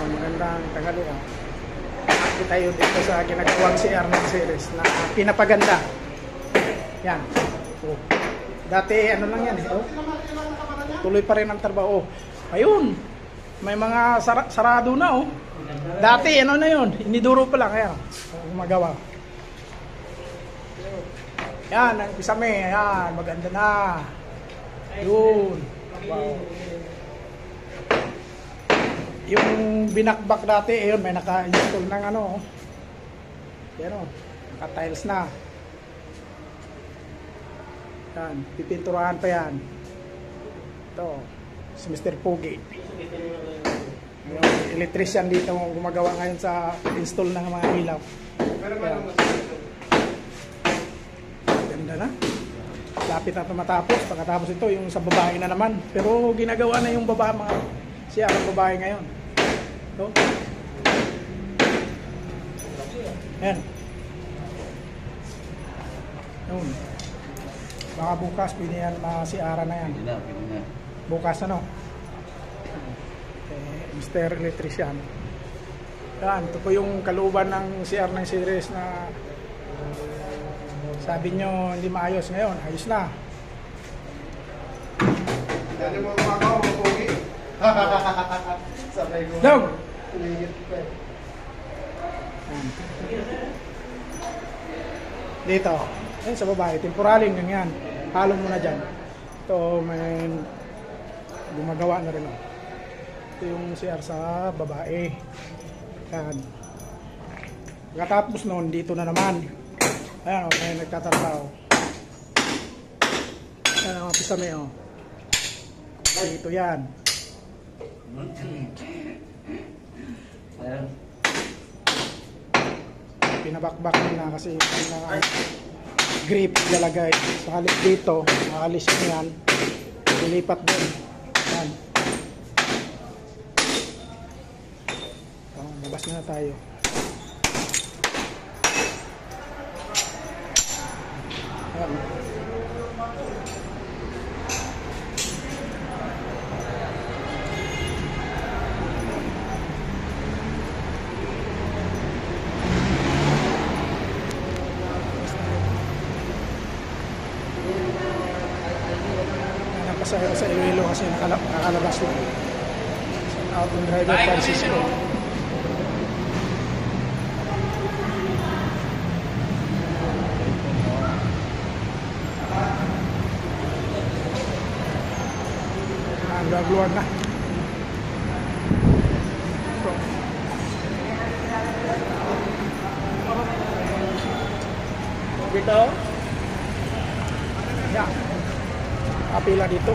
Magandang tanghali. Ito tayo dito sa ginagawang CR ng series na pinapaganda. Yan. Oh. Dati ano lang yan. Oh. Tuloy pa rin ang trabaho. Ayun. May mga sarado na. Oh. Dati ano na yun. Iniduro pa lang. Kaya gumagawa. Yan. Ang pisame. Yan. Maganda na. Yun. Wow. Yung binakbak dati, ayun, may naka-install ng ano, yan o, naka-tiles na. Yan, pipinturahan pa yan. Ito, si Mr. Pogi. Yung electrician dito gumagawa ngayon sa install ng mga ilaw. Yan. Ganda na. Lapit na matapos. Pagkatapos ito, yung sa babae na naman. Pero ginagawa na yung babae, siya ang babae ngayon. Ito. Yan. Yun. Baka bukas, pwede yan si-ara na yan. Bukas ano? Mr. Electrician. Yan. Ito po yung kalooban ng CR ng series na sabi nyo hindi maayos ngayon. Ayos na. Dali mo kumakaw, mapugi. Sabay ko. Dog! Dito. Ayun sa babae. Temporaling ganyan. Halo mo na dyan. Ito may gumagawa na rin. Ito yung CR sa babae. Yan. Pagkatapos noon, dito na naman. Ayan o, may nagtatrabaho. Ayan ang pisame o. Dito yan. Pinabakbak na kasi grip lalagay. Sa halip dito, maalis nyo yan. Ilipat din. Yan. Labas na tayo. Ayan. Sa Iloilo kasi nakalabas lang. Out ng driver Francisco. Gagluwag na. So. Dito. Yeah. Kapila dito.